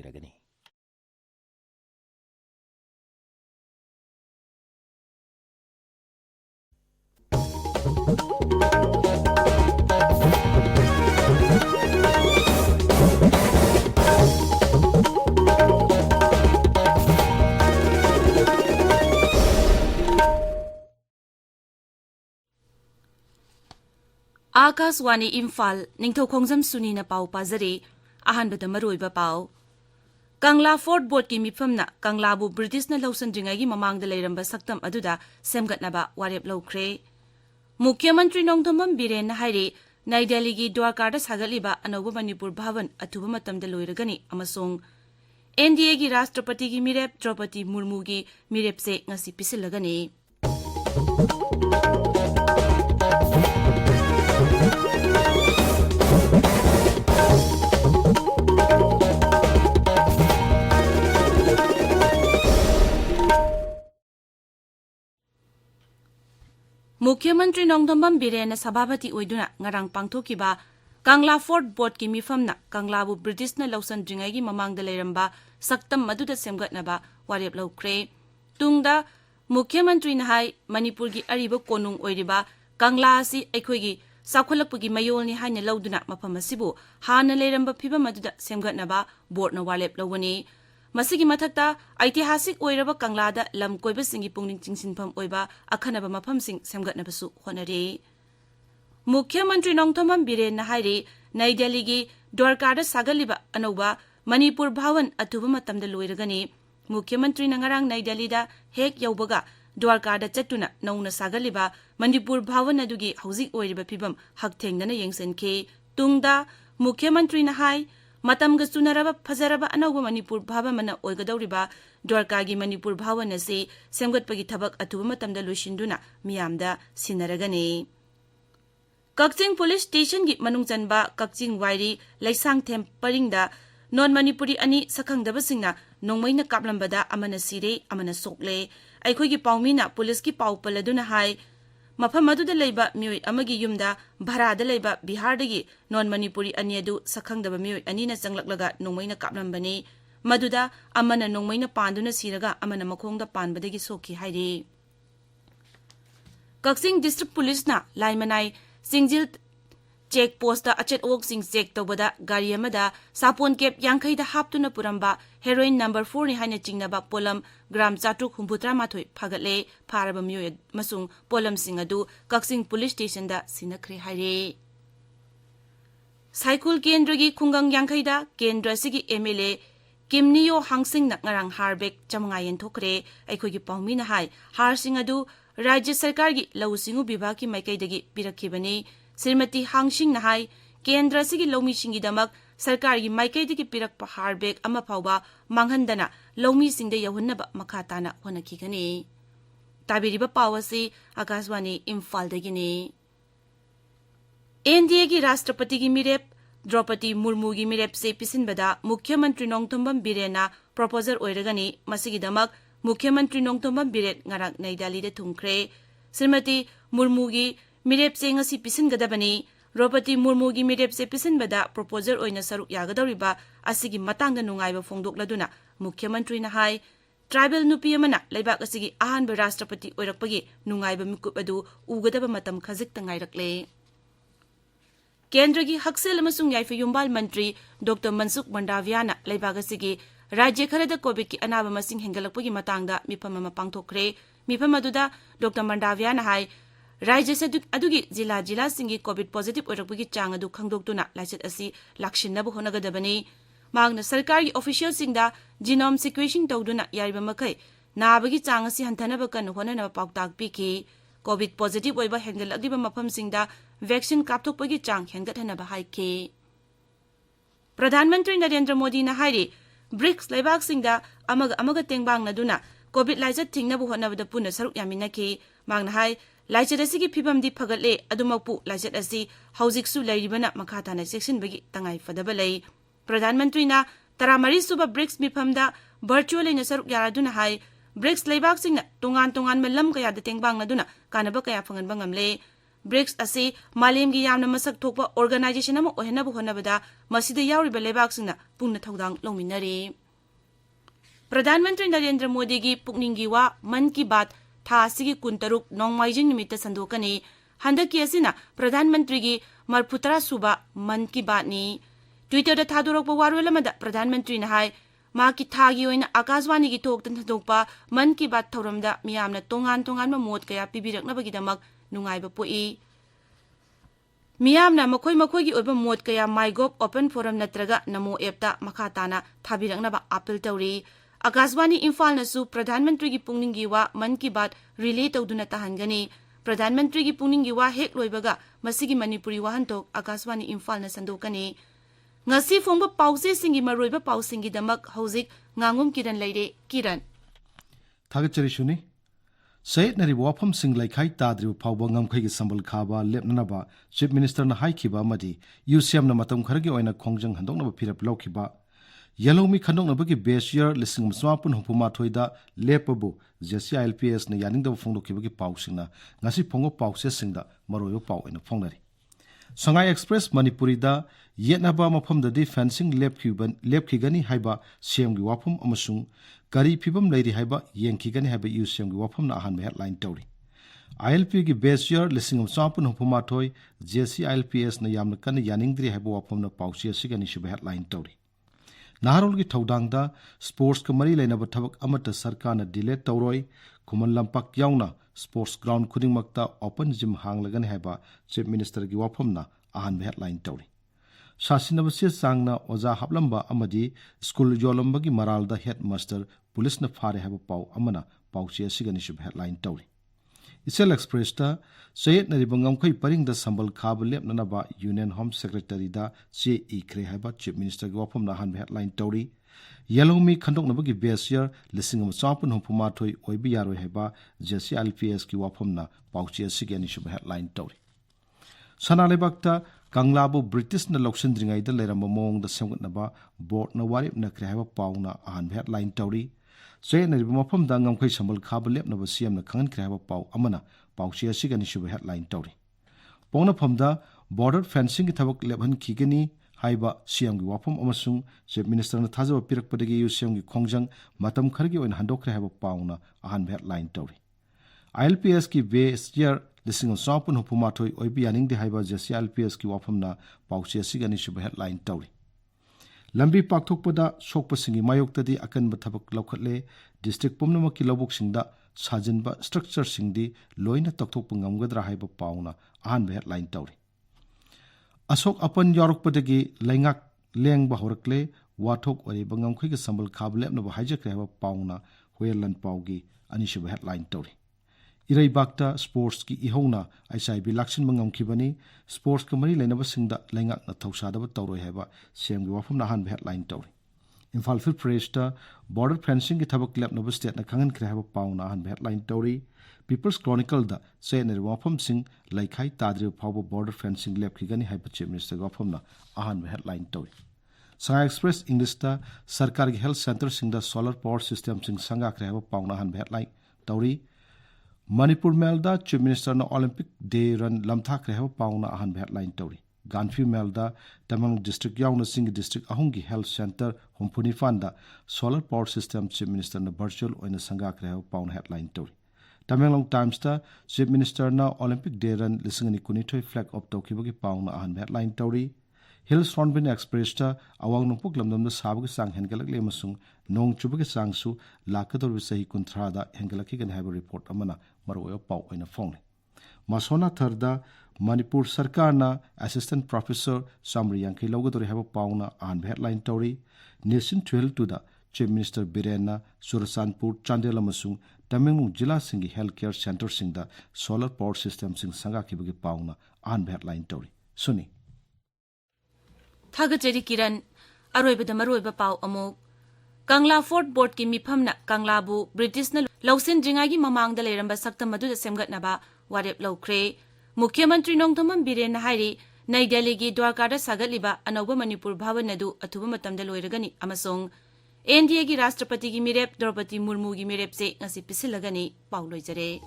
ꯑꯣꯏꯔꯒꯅꯤ꯫ आकाशवाणी इम्फाल निंगथौखोंजम सुनी न पाव पाजरे अहानबदा मरुइबा पाव कंगला फोर्ट बोर्ड की मिफमना कंगलाबु ब्रिटिश न लौसनद्रिंगागी ममांगदा लेरंबा सक्तम अदुदा सेमगतनबा वारेप लौख्रे। मुख्यमंत्री नोंथोंबम बिरेन हाइरे नई दिल्ली की द्वारकादा सागलिबा अनौबा मणिपुर भवन अथुबा मतमदा लोइरगनी अमसोंग एनडीए की राष्ट्रपति की मिरेप द्रौपदी मुर्मू की मिरेप से ngasi पिसिलगनी। मुख्यमंत्री नोंथोंबम बिरेन सभापति ओइदुना ngarang pangthokiba कंगला फोर्ट बोर्ड की मिफमना कंगलाबु ब्रिटिश न लौसनद्रिंगागी ममांगदा लेरंबा सक्तम मदुदा सेमगतनबा वारेप लौख्रे। तुंगदा मुख्यमंत्री नहाई मणिपुर की अरिबा कोनुंग ओइरिबा कंगला असि अखोइगी साखोलकपगी मयोलनि हाइना लौदुना मफम असिबु हाना लेरंबा फिबम मदुदा सेमगतनबा बोर्डना वारेप लौबनी। मसिगी मथक्ता ऐतिहासिक ओइरबा कंगलादा लम कोइबसिंगी पुंगनिंग चिंसिनफम ओइबा अखनबा मफमसिंग सेमगतनबसु होनरे। मुख्यमंत्री नोंथोंबम बिरेन हाइरे नई दिल्ली की द्वारकादा सागलिबा अनौबा मणिपुर भवन अथुबा मतमदा लोइरगनी। मुख्यमंत्री नंगरांग नई दिल्लीदा हेक यौबगा द्वारकादा चट्टुना नौना सागलिबा मणिपुर भवन अदुगी हौजिक ओइरिबा फिबम हकथेंगदना येंगसनखे। तुंगदा मुख्यमंत्री नहाई मतमगा चुनरबा फजरबा अनौबा मणिपुर भवन ओइगदौरिबा द्वारकागी मणिपुर भवन असे सेमगतपगी थबक अथुबा मतमदा लोइसिंदुना मियामदा सिनरगनी। कक्चिंग पुलिस स्टेशन की मनुंग चनबा कक्चिंग वायरी लैसांगथेम परिंगदा नॉन मणिपुरी अनि सखंगदबसिंगना नोंमैना कापलंबदा अमना सिरे अमना सोकले। अखोइगी पाउमीना पुलिस की पाउ पलदुना हाय मफम अदुदा लैबा मियोय अमगी युमदा भरादा लैबा बिहारदगी नॉन मणिपुरी अनि अदु सखंगदबा मियोय अनिना चंगलकलगा नोंमैना कापलंबनी। मदुदा अमना नोंमैना पांदुना सिरगा अमना मखोंगदा पानबदगी सोकी हायरे। कक्चिंग डिस्ट्रिक्ट पुलिसना लाइमनाई सिंजिल चेक पोस्ट अचेट ओक्सिंग चेक तौबदा गाड़ी अमदा सापोन केप यांखैदा हापतुना पुरंबा हेरोइन नंबर 4 नि हाइना चिंगनबा पोलम ग्राम 438 फागतले। फारबा मियोय मसुंग पोलम सिंग अदु कक्सिंग पुलिस स्टेशन दा सिनखरे हाइरे। साइकुल केंद्र की खुंगंग यांखैदा केंद्र सिगी एमएलए किमनियो हांगसिंग ना ngarang हारबेक चमंगा येंथोखरे। अखोइगी पाउमीना हाय हारसिंग अदु राज्य सरकार की लौसिंगु विभाग की माइकैदगी पिरखिबनी। श्रीमती हांगसिंग नहाई केंद्र सिगी लौमीसिंगीदमक सरकार की माइकैदगी पिरकपा हारबेक अमा फाउबा मांगहंदना लौमीसिंगदे यौहन्नबा मखाताना होनखिगनी। ताबिरिबा पावसी आकाशवाणी इम्फालदगिनी। एनडीए की राष्ट्रपति की मिरेप द्रौपदी मुर्मू की मिरेप से पिसिनबदा मुख्यमंत्री नोंथोंबम बिरेना प्रोपोजर ओइरगनी। मसिगीदमक मुख्यमंत्री नोंथोंबम बिरेन ngarang नई दिल्ली थुंखरे। श्रीमती मुर्मू की मिरेप से ngasi पिसिनगदबनी। द्रौपदी मुर्मू की मिरेप से पिसिनबदा प्रोपोजर ओइना सरुक यागदौरिबा असिगी मतंगदा नुंगाइबा फोंदोकलदुना मुख्यमंत्री नहाई ट्राइबल नुपी अमना लैबाक असिगी अहानबा राष्ट्रपति ओइरकपगी नुंगाइबा मिकुप अदु उगदबा मतम खजिकता ngairакले। केंद्र की हक्सेल अमसुंग याइफा युम्बाल मंत्री डॉक्टर मनसुख मंडावियाना लैबाक असिगी राज्य खरदा कोविड की अनाबा मसिंग हेंगलकपगी मतंगदा मिफम अमा पांगथोखरे। मिफम अदुदा डॉक्टर मंडावियाना हाय राज्य से अदुगी जिला जिला सिंगी कोविड पॉजिटिव ओइरकपगी चांग अदु खंगदोक्तुना लाइसेट असि लाक्सिनबा होनगदबनी। मांगना सरकार की ऑफिशियल सिंगदा जीनोम सिक्वेंसिंग तौदुना यारिबा मखै नाबगी चांग असि हंथनबा कन होननबा पाउताक पिखि। कोविड पॉजिटिव ओइबा हेंगलकलिबा मफम सिंगदा वैक्सीन कापथोकपगी चांग हेंगथनबा हाइखे। प्रधानमंत्री नरेंद्र मोदी ना हाइरे ब्रिक्स लैबाक सिंगदा अमग तेंगबांगनदुना कोविड लाइसेट थिंगनबा होनबदा पुना सरुक यामिनखि। मांगना हाय लाइसेट असिगी फिबमदी फगतले अदुमकपु लाइसेट असि हौजिकसु लैरिबना मखाताना सेक्शनबगी तंगाई फदबा लै। प्रधानमंत्री 13 सुबा ब्रिक्स मिफमदा वर्चुअल इन सरुक यारादुना हाय ब्रिक्स लैबाक सिंगना तोंगान तोंगान लम कयादा तेंगबांगनदुना कानबा कया फंगनबा ngamle। BRICS asi malemgi yamna masak thokpa organization ama ohenaba honabada masida yauriba lebaksingna pungna thodang longminari. Pradhan Mantri Narendra Modi gi pukningi wa Man Ki Baat tha asigi kuntaruk nongmaijing nimita sandokani handaki asina Pradhan Mantri gi marphutara suba Man Ki Baat ni Twitter da thadorokpa warwelamada Pradhan Mantri na hai ma ki thagi oina Akashwani gi thoktan thadokpa Man Ki Baat thoramda miyamna tongan ma mot kaya pibiraknabagidamak nungaiba poi miyamna makhoi gi oiba mot kaya MyGov Open Forum natraga Namo app ta makhatana thabiraknaba appeal tawri Akashwani Imphal nasu Pradhan Mantri gi pungningi wa Man Ki Baat relay tawduna tahangani Pradhan Mantri gi pungningi wa hek loibaga masigi Manipuri wahantok Akashwani Imphal na sandokani ngasi phongba pause singi maroiba pausingi damak hojik Ngangom Kiran leire Kiran Thagachari Suni Sayed Nari Wapam Singh Laikhai Tadri Pawba Ngamkhai gi Sambal Khaba Lepnanaba Chief Minister na Haikiba Madi UCM na Matam Kharagi Oina Khongjang Handoknaba Phirap Laukiba Yellow Mi Khandoknaba gi base year listing Swapun Hupuma Thoida Lepabu JCILPS na Yaning Phongdo Kiba gi Pausingna ngasi phongo pause singda maroyo paw ina phongnari Sangai Express Manipuri da Yetnaba mafam da fencing lab khigani haiba CM gi wafam amasung gari phibam leiri haiba yengkhigani haiba UCM gi wafam na ahan headline tawri ILP gi base year listing sapun hupuma thoi JCILPS na yamna kan yaningdri haiba wafam na pausi asigani shuba headline tawri Naharol gi thodang da sports ka mari laina ba thabak amata sarkar na delay tawroi kuman lampak yauna sports ground khuding makta open gym hanglagani haiba chief minister gi wafam na ahan headline tawri Sasinabasi Sangna Oza Hablamba Amadi School Yolambagi Maralda Headmaster Police na Fare have a pow amana pauchia siganiship headline tawri. Isel Express ta Sayed Naribangam Kai Paring the Sambal Kabalep Nanaba Union Home Secretary da C.E. Krehaba Chief Minister Gwapam Nahan headline tawri. Yellow me Kandok Nabagi Besier listening of Sampun Humpumatoi Oibiyaro Heba Jesse LPS Kiwapam na pauchia siganiship headline tawri. Sanalebakta Kanglabu British na Loksindringai da Leramba Mong the Samgatnaba board na warip na Krehaba Pauna ahan headline tawri. Say na Ribamapam Dangam Kai Sambal Kabalep na Basiam na Kangan Krehaba Pau Amana Pauchia Siganishu headline tawri. Pona Pamda border fencing Tabak Leban Kigani Haiba Siam Wapam Amasung Chief Minister na Taza Pirak Padagi Siam Kongjang Matam Kargi and Handok Krehaba Pauna ahan headline tawri. ILPS ki base year Listing of Sapun Hupumatoi Oibianing the Haiba JCILPS ki wafam na pauchia sigani shuba headline tawri. Lambi Pakthokpada Sokpasingi Mayoktadi Akan Bathabak Laukatle District Pumnamaki Lobok Singda Sajinba Structure Singdi Loina Toktopungamgadra Haiba Pauna ahan headline tawri. Asok Apan Yorokpadagi Langak Leng Bahorakle Watok Ore Bangamkui Sambal Kablep Nova Hijak Haiba Pauna Huelan Paugi Anishuba headline tawri. Irai bakta sports ki ihona ICIB lakshin mangam kibani sports kamari lainaba singda laingak na thausadaba tawroi heba semgi wafam nahan headline tawri Imphal fil presta border fencing ki thabak lap naba state na kangan kre heba pauna han headline tawri People's Chronicle da say ne wafam sing laikhai tadri phawba border fencing lap ki gani heba chief minister wafam na ahan headline tawri Sanga Express English da sarkar ki health center singda solar power system sing sanga kre heba pauna han headline tawri Manipur Melda Chief Minister na Olympic Day run lamthak rehaw pauna ahan headline tawri Ganfi Melda Tamang District Yauna Singh District Ahungi Health Center Humpuni Fanda Solar Power System Chief Minister na virtual oina sanga rehaw pauna headline tawri Tamelong Times ta Chief Minister na Olympic Day run lisingani kunithoi flag up tawkibagi pauna ahan headline tawri Hills Ronbin Express ta awang nungpuk lamdamda sabagi sang hengalakle masung nong chubagi sangsu lakador sahi kuntrada hengalaki gan have a report amana maroyo pau oina phone Masona Tharda Manipur Sarkar na Assistant Professor Samri Yankai Logadori have a pauna an headline tawri Nation 12 to the Chief Minister Birena Surasanpur Chandela Masung Tamilnadu Jila Singi Healthcare Center Singda Solar Power System Sing Sanga Kibagi pauna an headline tawri Suni Thagachari Kiran Aroibada Maroiba Pau Amok Kangla Fort Board ki mifamna Kanglabu British na Lausin Jingagi Mamang da Leramba Sakta Madu da Semgatnaba Warep Lokre Mukhyamantri Nongthomam Biren na Hairi Nai Delhi gi Dwarkada Sagatliba Anauba Manipur Bhavan nadu athuba matamda loiragani amasong NDA gi Rashtrapati gi Mirep Draupadi Murmu gi Mirep se ngasi pisilagani Pauloijare